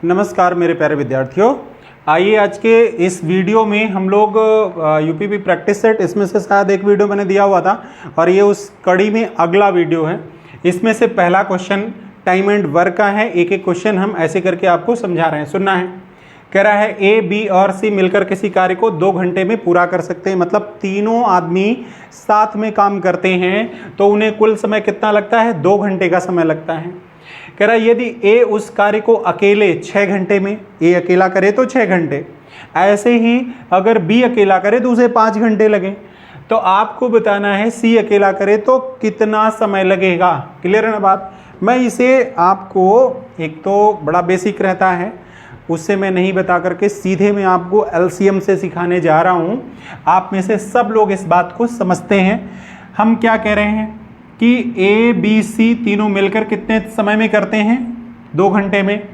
नमस्कार मेरे प्यारे विद्यार्थियों, आइए आज के इस वीडियो में हम लोग यूपीपी प्रैक्टिस सेट, इसमें से शायद एक वीडियो मैंने दिया हुआ था और ये उस कड़ी में अगला वीडियो है। इसमें से पहला क्वेश्चन टाइम एंड वर्क का है। एक एक क्वेश्चन हम ऐसे करके आपको समझा रहे हैं, सुनना है। कह रहा है ए, बी और सी मिलकर किसी कार्य को 2 घंटे में पूरा कर सकते हैं। मतलब तीनों आदमी साथ में काम करते हैं तो उन्हें कुल समय कितना लगता है? 2 घंटे का समय लगता है। कह रहा है यदि ए उस कार्य को अकेले 6 घंटे में, ए अकेला करे तो 6 घंटे, ऐसे ही अगर बी अकेला करे तो उसे 5 घंटे लगे। तो आपको बताना है सी अकेला करे तो कितना समय लगेगा। क्लियर है ना बात? मैं इसे आपको, एक तो बड़ा बेसिक रहता है, उससे मैं नहीं बता करके सीधे मैं आपको एलसीएम से सिखाने जा रहा हूं। आप में से सब लोग इस बात को समझते हैं। हम क्या कह रहे हैं कि ए, बी, सी तीनों मिलकर कितने समय में करते हैं? 2 घंटे में।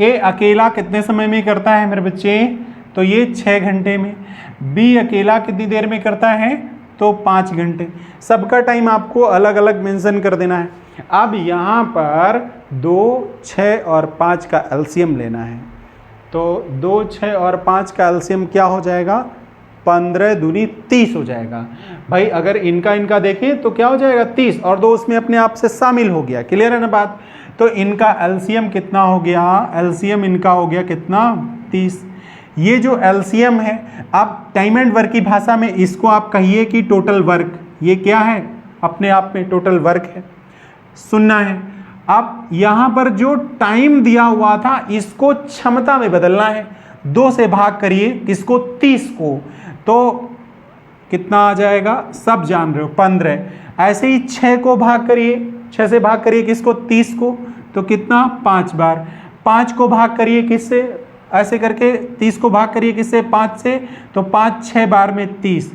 ए अकेला कितने समय में करता है मेरे बच्चे? तो ये 6 घंटे में। बी अकेला कितनी देर में करता है? तो 5 घंटे। सबका टाइम आपको अलग अलग मेंशन कर देना है। अब यहाँ पर 2, 6 और 5 का एलसीएम लेना है। तो 2, 6 और 5 का एलसीएम क्या हो जाएगा? 15 दूनी 30 हो जाएगा। भाई अगर इनका देखें तो क्या हो जाएगा? 30, और 2 उसमें अपने आप से शामिल हो गया। क्लियर है ना बात? तो इनका एलसीएम कितना हो गया? एलसीएम इनका हो गया कितना? 30। ये जो एलसीएम है, आप टाइम एंड वर्क की भाषा में इसको आप कहिए कि टोटल वर्क। ये क्या है? अपने आप में टोटल वर्क है। सुनना है, अब यहां पर जो टाइम दिया हुआ था इसको क्षमता में बदलना है। 2 से भाग करिए किसको? 30 को, तो कितना आ जाएगा? सब जान रहे हो, 15। ऐसे ही 6 को भाग करिए, 6 से भाग करिए किसको? 30 को, तो कितना? 5 बार। 5 को भाग करिए किससे? ऐसे करके 30 को भाग करिए किससे? 5 से, तो 5 6 बार में 30।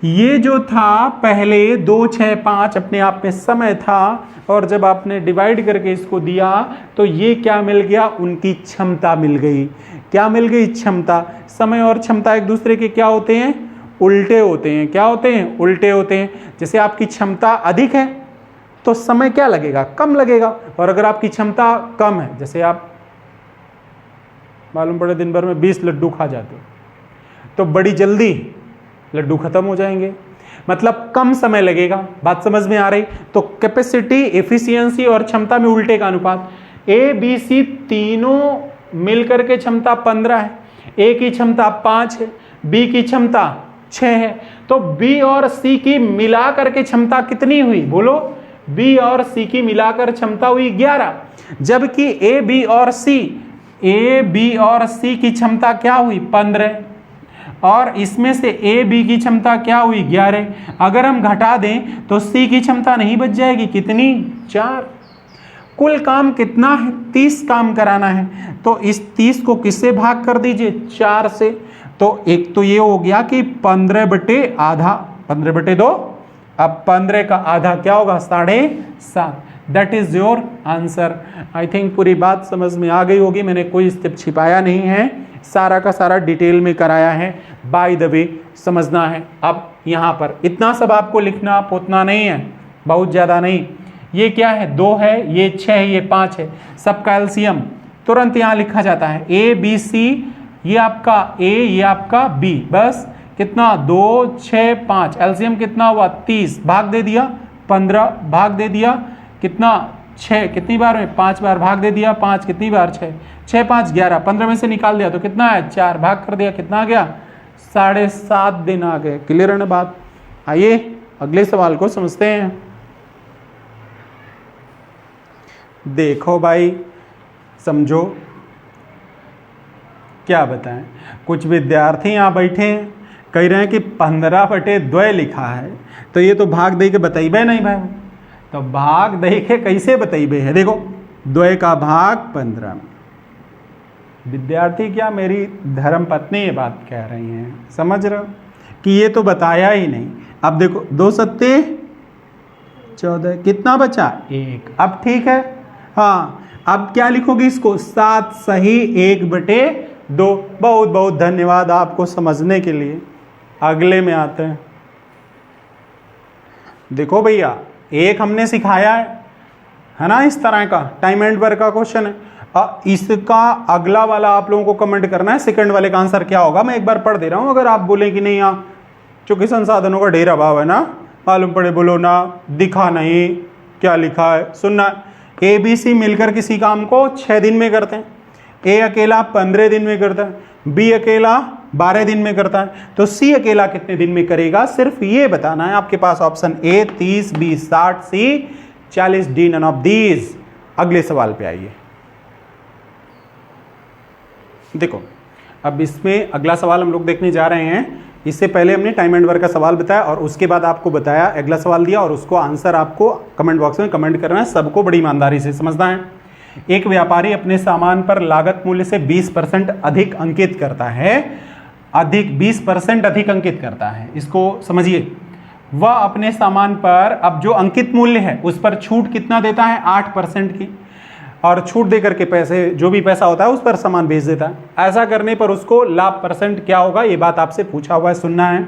ये जो था पहले 2, 6, 5 अपने आप में समय था, और जब आपने डिवाइड करके इसको दिया तो ये क्या मिल गया? उनकी क्षमता मिल गई। क्या मिल गई? क्षमता। समय और क्षमता एक दूसरे के क्या होते हैं? उल्टे होते हैं। क्या होते हैं? उल्टे होते हैं। जैसे आपकी क्षमता अधिक है तो समय क्या लगेगा? कम लगेगा। और अगर आपकी क्षमता कम है, जैसे आप मालूम पड़े दिन भर में 20 लड्डू खा जाते हो, तो बड़ी जल्दी लड्डू खत्म हो जाएंगे, मतलब कम समय लगेगा। बात समझ में आ रही? तो कैपेसिटी, एफिशिएंसी और क्षमता में उल्टे का अनुपात। ए, बी, सी तीनों मिलकर के क्षमता 15 है। ए की क्षमता 5 है, बी की क्षमता 6 है। तो बी और सी की मिलाकर के क्षमता कितनी हुई? बोलो। बी और सी की मिलाकर क्षमता हुई 11। जबकि ए, बी और सी की क्षमता क्या हुई? 15। और इसमें से ए, बी की क्षमता क्या हुई? 11। अगर हम घटा दें तो सी की क्षमता नहीं बच जाएगी? कितनी? 4। कुल काम कितना है? 30 काम कराना है। तो इस 30 को किससे भाग कर दीजिए? 4 से। तो एक तो ये हो गया कि 15/आधा, 15/2। अब 15 का आधा क्या होगा? 7.5। That is your answer. I think पूरी बात समझ में आ गई होगी। मैंने कोई स्टेप छिपाया नहीं है, सारा का सारा डिटेल में कराया है। बाय द वे समझना है। अब यहाँ पर इतना सब आपको लिखना पोतना नहीं है, बहुत ज़्यादा नहीं। ये क्या है? 2 है, ये 6 है, ये 5 है। सबका एलसीएम तुरंत यहाँ लिखा जाता है। ए, बी, सी, ये आपका ए, ये आपका बी। बस कितना? 2, 6, 5। एलसीएम कितना हुआ? 30। भाग दे दिया 15, भाग दे दिया कितना? 6। कितनी बार में? 5 बार। भाग दे दिया 5 कितनी बार? 6। 6, 5, 11। 15 में से निकाल दिया तो कितना है? 4। भाग कर दिया कितना आ गया? 7.5 दिन आ गए। क्लियर है ना बात? आइए अगले सवाल को समझते हैं। देखो भाई, समझो, क्या बताएं। कुछ विद्यार्थी यहाँ बैठे हैं, कह रहे हैं कि 15/2 लिखा है, तो ये तो भाग दे के बताइबे नहीं भाई। तो भाग दे के कैसे बताइबे है? देखो, 2 का भाग 15 में। विद्यार्थी क्या मेरी धर्मपत्नी ये बात कह रही हैं, समझ रहे हो कि ये तो बताया ही नहीं। अब देखो 2 सत्ते 14, कितना बचा? 1। अब ठीक है। हाँ, अब क्या लिखोगे इसको? 7 सही 1/2। बहुत बहुत धन्यवाद आपको समझने के लिए। अगले में आते हैं। देखो भैया, एक हमने सिखाया है है ना, इस तरह का टाइम एंड वर्क का क्वेश्चन है। इसका अगला वाला आप लोगों को कमेंट करना है, सेकंड वाले का आंसर क्या होगा। मैं एक बार पढ़ दे रहा हूं, अगर आप बोले कि नहीं यहाँ चूंकि संसाधनों का ढेर अभाव है ना, मालूम पड़े बोलो ना, दिखा नहीं क्या लिखा है, सुनना। ए बी सी मिलकर किसी काम को 6 दिन में करते हैं, ए अकेला 15 दिन में करता है, बी अकेला 12 दिन में करता है, तो सी अकेला कितने दिन में करेगा, सिर्फ ये बताना है। आपके पास option A 30, B 60, C 40, D none of these. अगले सवाल पे आइए। देखो अब इसमें अगला सवाल हम लोग देखने जा रहे हैं। इससे पहले हमने टाइम एंड वर्क का सवाल बताया और उसके बाद आपको बताया, अगला सवाल दिया और उसको आंसर आपको कमेंट बॉक्स में कमेंट करना है। सबको बड़ी ईमानदारी से समझना है। एक व्यापारी अपने सामान पर लागत मूल्य से 20% अधिक अंकित करता है, 20% अधिक अंकित करता है, इसको समझिए। वह अपने सामान पर अब जो अंकित मूल्य है उस पर छूट कितना देता है, 8% की, और छूट देकर के पैसे जो भी पैसा होता है उस पर सामान बेच देता है। ऐसा करने पर उसको लाभ परसेंट क्या होगा, ये बात आपसे पूछा हुआ है, सुनना है।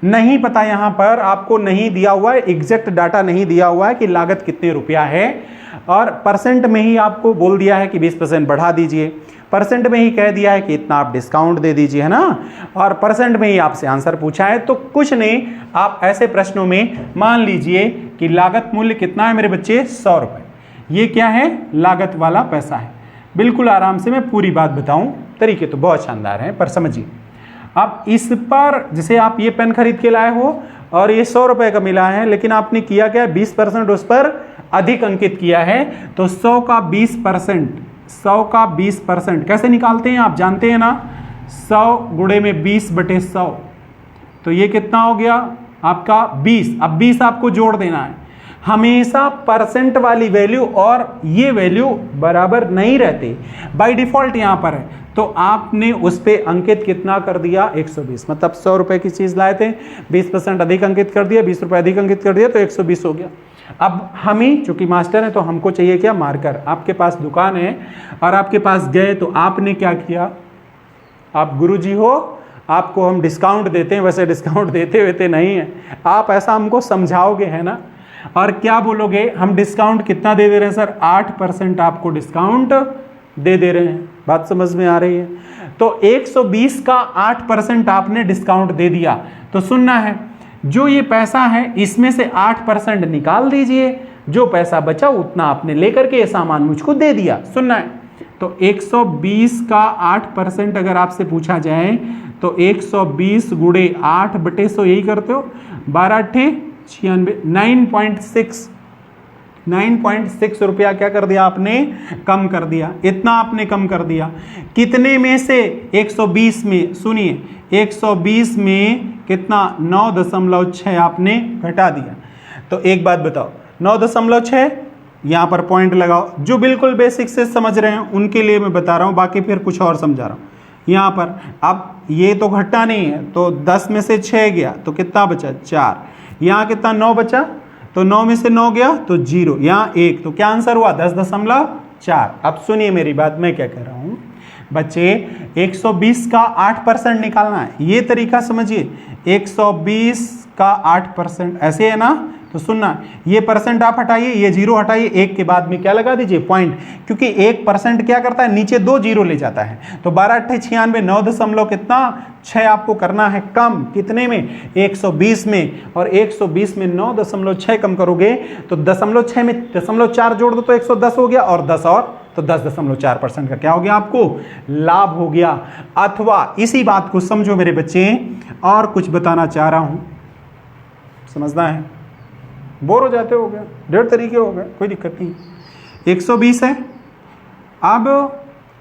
नहीं पता, यहां पर आपको नहीं दिया हुआ है, एग्जैक्ट डाटा नहीं दिया हुआ है कि लागत कितने रुपया है, और परसेंट में ही आपको बोल दिया है कि 20% बढ़ा दीजिए, परसेंट में ही कह दिया है कि इतना आप डिस्काउंट दे दीजिए, है ना, और परसेंट में ही आपसे आंसर पूछा है। तो कुछ नहीं, आप ऐसे प्रश्नों में मान लीजिए कि लागत मूल्य कितना है मेरे बच्चे, 100 रुपए। ये क्या है, लागत वाला पैसा है। बिल्कुल आराम से मैं पूरी बात बताऊं, तरीके तो बहुत शानदार हैं पर समझिए। अब इस पर जैसे आप ये पेन खरीद के लाए हो और ये 100 रुपए का मिला है, लेकिन आपने किया क्या, 20% उस पर अधिक अंकित किया है, तो 100 का 20% कैसे निकालते हैं आप जानते हैं ना, 100 गुणे में 20/100, तो ये कितना हो गया आपका 20। अब 20 आपको जोड़ देना है। हमेशा परसेंट वाली वैल्यू और ये वैल्यू बराबर नहीं रहते, बाय डिफॉल्ट यहां पर है, तो आपने उस पे अंकित कितना कर दिया, 120। मतलब 100 रुपए की चीज लाए थे, 20% अधिक अंकित कर दिया, 20 रुपए अधिक अंकित कर दिया, तो 120 हो गया। अब हम ही चूंकि मास्टर है तो हमको चाहिए क्या, मार्कर। आपके पास दुकान है और आपके पास गए तो आपने क्या किया, आप गुरुजी हो, आपको हम डिस्काउंट देते हैं, वैसे डिस्काउंट देते हुए नहीं है, आप ऐसा हमको समझाओगे, है ना, और क्या बोलोगे, हम डिस्काउंट कितना दे रहे हैं सर, 8% आपको डिस्काउंट दे रहे हैं। बात समझ में आ रही है। तो 120 का 8% आपने डिस्काउंट दे दिया, तो सुनना है, जो ये पैसा है इसमें से 8% निकाल दीजिए, जो पैसा बचा उतना आपने लेकर के ये सामान मुझको दे दिया। सुनना है, तो 120 का 8% अगर आपसे पूछा जाए तो 120 गुणे 8/100 यही करते हो, 12×96, 9.6 रुपया क्या कर दिया आपने, कम कर दिया। इतना आपने कम कर दिया कितने में से, 120 में। सुनिए 120 में कितना, 9.6 आपने घटा दिया। तो एक बात बताओ, 9.6 यहां पर पॉइंट लगाओ। जो बिल्कुल बेसिक से समझ रहे हैं उनके लिए मैं बता रहा हूं, बाकी फिर कुछ और समझा रहा हूं। यहां पर अब ये तो घटा नहीं है, तो 10 में से 6 गया तो कितना बचा, 4। यहां कितना, 9 बचा, तो 9 में से 9 गया तो 0, यहाँ 1, तो क्या आंसर हुआ, 10.4। अब सुनिए मेरी बात, मैं क्या कह रहा हूं बच्चे, 120 का 8% निकालना है, ये तरीका समझिए। 120 का 8% ऐसे है ना, तो सुनना, ये परसेंट आप हटाइए, ये 0 हटाइए, 1 के बाद में क्या लगा दीजिए, पॉइंट, क्योंकि 1% क्या करता है, नीचे 2 0 ले जाता है। तो 12×8 = 9 कितना 6 आपको करना है कम, कितने में, 120 में, और 120 में 9.6 कम करोगे तो 0.6 में 0.4 जोड़ दो तो 110 हो गया, और 10 और तो 10.4% का क्या हो गया, आपको लाभ हो गया। अथवा इसी बात को समझो मेरे बच्चे, और कुछ बताना चाह रहा हूं, समझना है, बोर हो जाते हो गया, 1.5 तरीके हो गए, कोई दिक्कत नहीं। 120 है, अब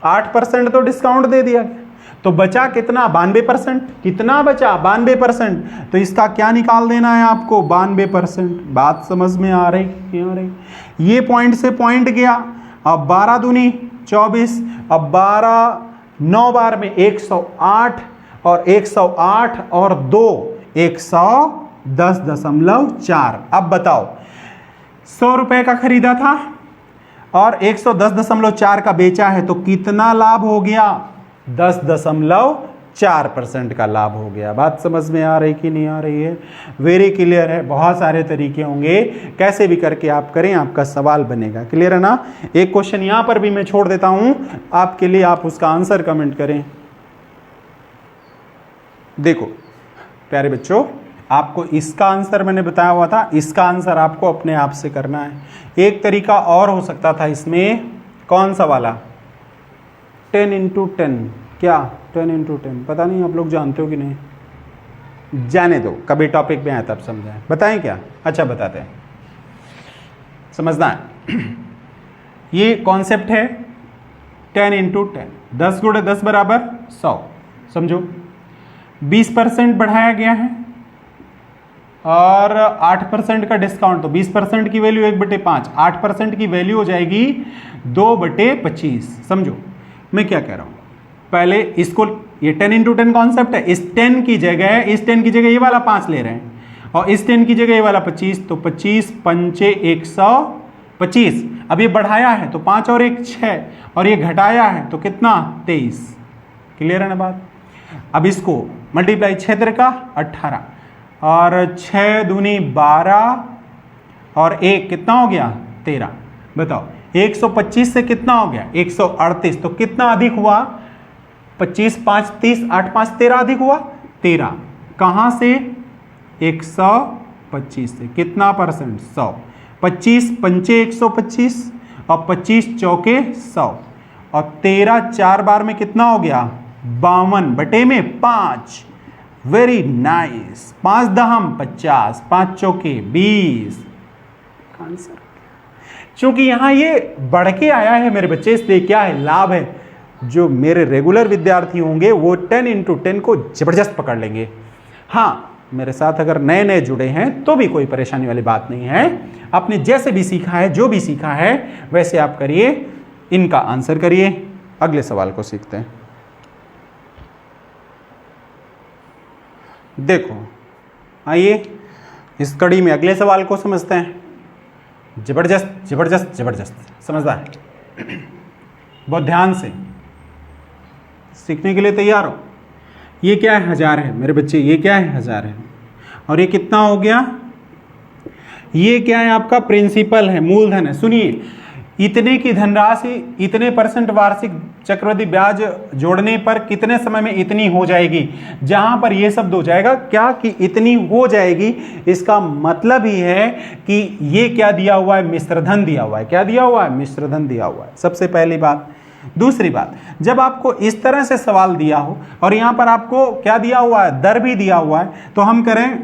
8% तो डिस्काउंट दे दिया गया, तो बचा कितना, 92%। कितना बचा, 92%। तो इसका क्या निकाल देना है आपको, 92%। बात समझ में आ रही, क्यों आ रही, ये पॉइंट से पॉइंट गया, अब 12 दूनी 24, अब 12 9 बार में 108, और 108 और 2 110.4। अब बताओ, 100 रुपए का खरीदा था और 110.4 का बेचा है, तो कितना लाभ हो गया, 10.4 4% का लाभ हो गया। बात समझ में आ रही कि नहीं आ रही है? वेरी क्लियर है। बहुत सारे तरीके होंगे, कैसे भी करके आप करें, आपका सवाल बनेगा। क्लियर है ना? एक क्वेश्चन यहां पर भी मैं छोड़ देता हूं आपके लिए, आप उसका आंसर कमेंट करें। देखो प्यारे बच्चों, आपको इसका आंसर मैंने बताया हुआ था, इसका आंसर आपको अपने आप से करना है। एक तरीका और हो सकता था इसमें, कौन सा वाला? 10 × 10। क्या 10 × 10? पता नहीं आप लोग जानते हो कि नहीं, जाने दो, कभी टॉपिक में आए तब समझाएं। बताएं क्या? अच्छा बताते हैं, समझना है। ये कॉन्सेप्ट है 10 × 10, 10 × 10 बराबर 100। समझो 20% बढ़ाया गया है और 8% का डिस्काउंट, तो 20% की वैल्यू 1/5, 8% की वैल्यू हो जाएगी 2/25। समझो मैं क्या कह रहा हूं, पहले इसको, ये 10 × 10 कॉन्सेप्ट है, इस 10 की जगह ये वाला 5 ले रहे हैं और इस 10 की जगह ये वाला 25, तो 25 पंचे 125। अब ये बढ़ाया है तो 5 और 1 6, और ये घटाया है तो कितना? 23। क्लियर है ना बात? अब इसको मल्टीप्लाई 6 त्रिका 18 और 6 दूनी 12 और 1 कितना हो गया? 13। बताओ 125 से कितना हो गया? 138। तो कितना अधिक हुआ? 25 5 30, 8 5 13 अधिक हुआ 13। कहां से? 125 से। कितना परसेंट? 100। 25 पंचे 125 और 25 चौके 100 और 13 4 बार में कितना हो गया? 52/5। Very nice. 5 दहम 50, 5 चौके 20। आंसर, क्योंकि यहां ये बढ़ के आया है मेरे बच्चे, इसलिए क्या है? लाभ है। जो मेरे रेगुलर विद्यार्थी होंगे वो 10 × 10 को जबरदस्त पकड़ लेंगे। हाँ, मेरे साथ अगर नए नए जुड़े हैं तो भी कोई परेशानी वाली बात नहीं है। आपने जैसे भी सीखा है, जो भी सीखा है वैसे आप करिए, इनका आंसर करिए। अगले सवाल को सीखते हैं। देखो आइए इस कड़ी में अगले सवाल को समझते हैं। जबरदस्त जबरदस्त जबरदस्त, समझदा है? बहुत ध्यान से सीखने के लिए तैयार हो। ये क्या है? 1000 है मेरे बच्चे। ये क्या है? 1000 है। और ये कितना हो गया? ये क्या है? आपका प्रिंसिपल है, मूलधन है। सुनिए, इतने की धनराशि, इतने % वार्षिक चक्रवृद्धि ब्याज जोड़ने पर कितने समय में इतनी हो जाएगी? जहां पर ये शब्द हो जाएगा क्या कि इतनी हो जाएगी, इसका मतलब ही है कि ये क्या दिया हुआ है? मिश्रधन दिया हुआ है। क्या दिया हुआ है? मिश्रधन दिया हुआ है। सबसे पहली बात। दूसरी बात, जब आपको इस तरह से सवाल दिया हो और यहां पर आपको क्या दिया हुआ है? दर भी दिया हुआ है, तो हम करें,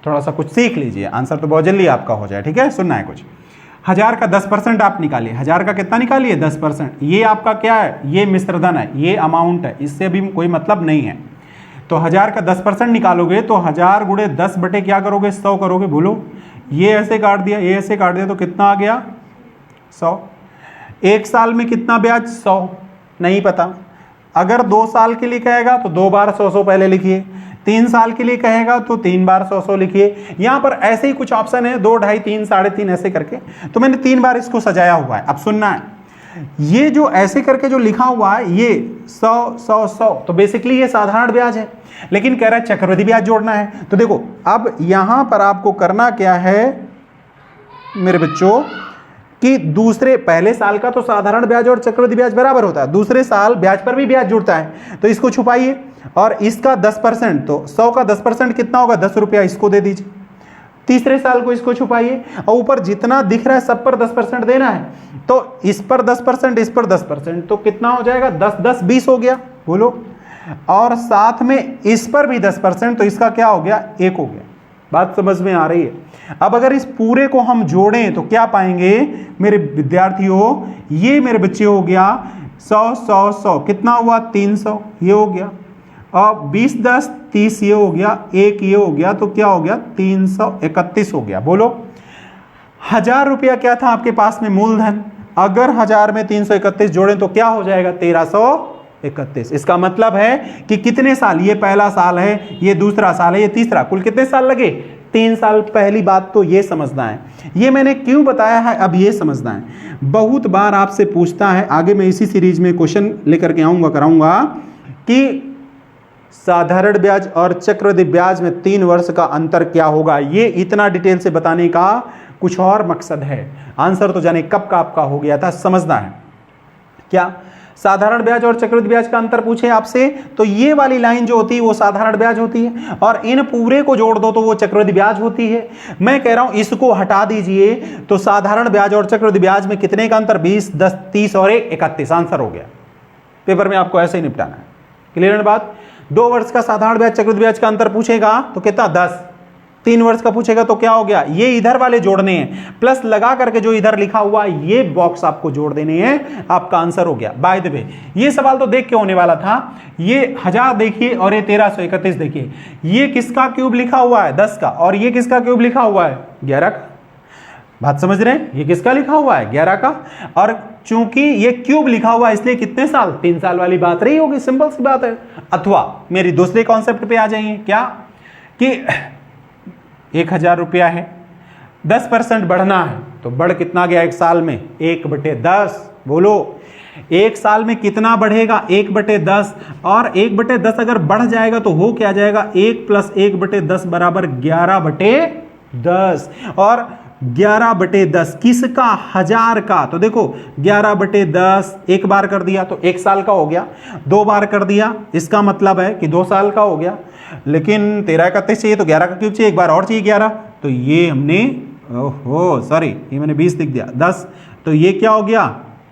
थोड़ा सा कुछ सीख लीजिए, आंसर तो बहुत जल्दी आपका हो जाए। ठीक है, सुनना है कुछ। 1000 का 10% आप निकालिए। 1000 का कितना निकालिए? 10%। ये आपका क्या है? ये मिश्रधन है, ये अमाउंट है, इससे भी कोई मतलब नहीं है। तो 1000 का 10% निकालोगे तो 1000 × 10 बटे क्या करोगे? 100 करोगे। बोलो, ये ऐसे काट दिया, ये ऐसे काट दिया, तो कितना आ गया? 100। एक साल में कितना ब्याज? 100 नहीं पता। अगर 2 साल के लिए कहेगा तो 2 बार 100 पहले लिखिए। 3 साल के लिए कहेगा तो 3 बार 100 लिखिए। यहां पर ऐसे ही कुछ ऑप्शन है, 2, 2.5, 3, 3.5 ऐसे करके, तो मैंने 3 बार इसको सजाया हुआ है। अब सुनना है, ये जो ऐसे करके जो लिखा हुआ है ये 100 100 100, तो बेसिकली ये साधारण ब्याज है, लेकिन कह रहा है चक्रवृद्धि ब्याज जोड़ना है। तो देखो अब यहां पर आपको करना क्या है मेरे बच्चों कि दूसरे, पहले साल का तो साधारण ब्याज और चक्रवृद्धि ब्याज बराबर होता है, दूसरे साल ब्याज पर भी ब्याज जुड़ता है, तो इसको छुपाइए। और इसका 10%, तो 100 का 10% कितना होगा? 10 रुपया इसको दे दीजिए। तीसरे साल को इसको छुपाइए और ऊपर जितना दिख रहा है सब पर 10% देना है, तो इस पर 10%, इस पर 10%, तो कितना हो जाएगा? 10 10 20 हो गया। बोलो, और साथ में इस पर भी 10%, तो इसका क्या हो गया? 1 हो गया। बात समझ में आ रही है? अब अगर इस पूरे को हम जोड़ें तो क्या पाएंगे मेरे विद्यार्थियों? ये मेरे बच्चे हो गया 100 100 100, कितना हुआ? 300, ये हो गया। और 20 10 30, ये हो गया। 1 ये हो गया, तो क्या हो गया? 331 हो गया। बोलो, 1000 रुपया क्या था आपके पास में? मूलधन। अगर 1000 में 331 जोड़ें तो क्या हो जाएगा? 1331। इसका मतलब है कि कितने साल? ये पहला साल है, ये दूसरा साल है, ये तीसरा, कुल कितने साल लगे? 3 साल। पहली बात तो ये समझना है। ये मैंने क्यों बताया है अब ये समझना है। बहुत बार आपसे पूछता है, आगे मैं इसी सीरीज में क्वेश्चन लेकर के आऊंगा, कराऊंगा कि साधारण ब्याज और चक्रवृद्धि ब्याज में 3 वर्ष का अंतर क्या होगा। ये इतना डिटेल से बताने का कुछ और मकसद है। आंसर तो जाने कब का आपका हो गया था, समझना है क्या। साधारण ब्याज और चक्रवृद्धि ब्याज का अंतर पूछे आपसे तो ये वाली लाइन जो होती है वो साधारण ब्याज होती है और इन पूरे को जोड़ दो तो वो चक्रवृद्धि ब्याज होती है। मैं कह रहा हूं इसको हटा दीजिए तो साधारण ब्याज और चक्रवृद्धि ब्याज में कितने का अंतर, 20, 10, 30 और 1, 31। आंसर हो गया। पेपर में आपको ऐसे ही निपटाना है। क्लियर है बात। 2 वर्ष का साधारण ब्याज चक्रवृद्धि ब्याज का अंतर पूछेगा तो कितना, 10। 3 वर्ष का पूछेगा तो क्या हो गया, ये इधर वाले जोड़ने हैं, प्लस लगा करके जो इधर लिखा हुआ ये बॉक्स आपको जोड़ देने हैं, आपका आंसर हो गया। बाय द वे ये सवाल तो देख के होने वाला था। ये 1000 देखिए और ये 1331 देखिए, ये किसका क्यूब लिखा हुआ है, 10 का, और ये किसका क्यूब लिखा हुआ है, 11 का। बात समझ रहे हैं, ये किसका लिखा हुआ है, 11 का। और चूंकि ये क्यूब लिखा हुआ है इसलिए कितने साल, 3 साल वाली बात रही होगी, सिंपल सी बात है। अथवा मेरी दूसरे कॉन्सेप्ट पे आ जाइए, क्या कि 1000 रुपया है, 10% बढ़ना है तो बढ़ कितना गया एक साल में, 1/10। बोलो 1 साल में कितना बढ़ेगा, 1/10। और 1/10 अगर बढ़ जाएगा तो हो क्या जाएगा, 1 + 1/10 बराबर 11/10। और 11/10 किसका, 1000 का। तो देखो 11/10 एक बार कर दिया तो 1 साल का हो गया, 2 बार कर दिया इसका मतलब है कि 2 साल का हो गया। लेकिन 1331 चाहिए तो 11 का क्यूब चाहिए, एक बार और चाहिए 11, तो ये हमने ओहो सॉरी ये मैंने 20 लिख दिया, 10, तो ये क्या हो गया,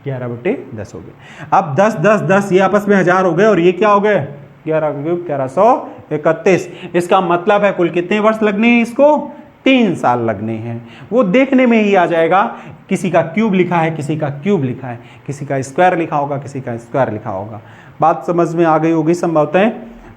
11/10 हो गया। अब 10 10 10 ये आपस में 1000 हो गए और ये क्या हो गए, 11 का क्यूब 1131। इसका मतलब है कुल कितने वर्ष लगने हैं इसको, 3 साल लगने हैं। वो देखने में ही आ जाएगा, किसी का क्यूब लिखा है, किसी का क्यूब लिखा है, किसी का स्क्वायर लिखा होगा, किसी का स्क्वायर लिखा होगा। बात समझ में आ गई होगी संभवतः।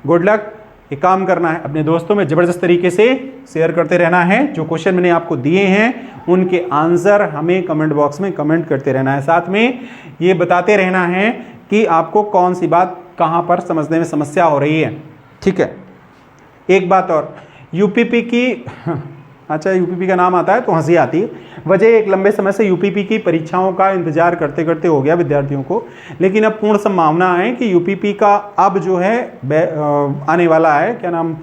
Good luck. एक काम करना है, अपने दोस्तों में जबरदस्त तरीके से शेयर करते रहना है। जो क्वेश्चन मैंने आपको दिए हैं उनके आंसर हमें कमेंट बॉक्स में कमेंट करते रहना है। साथ में ये बताते रहना है कि आपको कौन सी बात कहां पर समझने में समस्या हो रही है। ठीक है, एक बात और, यूपीपी की अच्छा यूपीपी का नाम आता है तो हंसी आती है। वजह एक लंबे समय से यूपीपी की परीक्षाओं का इंतजार करते करते हो गया विद्यार्थियों को, लेकिन अब पूर्ण संभावना है कि यूपीपी का अब जो है आने वाला है, क्या नाम,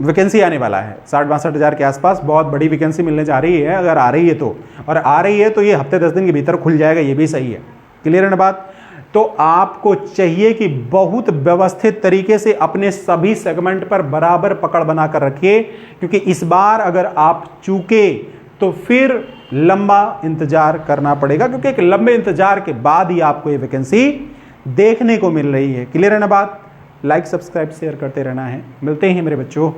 वैकेंसी आने वाला है 60-62 हज़ार के आसपास। बहुत बड़ी वैकेंसी मिलने जा रही है, अगर आ रही है तो, और आ रही है तो ये हफ्ते 10 दिन के भीतर खुल जाएगा, ये भी सही है। क्लियर है ना बात। तो आपको चाहिए कि बहुत व्यवस्थित तरीके से अपने सभी सेगमेंट पर बराबर पकड़ बनाकर रखिए, क्योंकि इस बार अगर आप चूके तो फिर लंबा इंतजार करना पड़ेगा, क्योंकि एक लंबे इंतजार के बाद ही आपको ये वैकेंसी देखने को मिल रही है। क्लियर है ना बात। लाइक सब्सक्राइब शेयर करते रहना है। मिलते हैं मेरे बच्चों।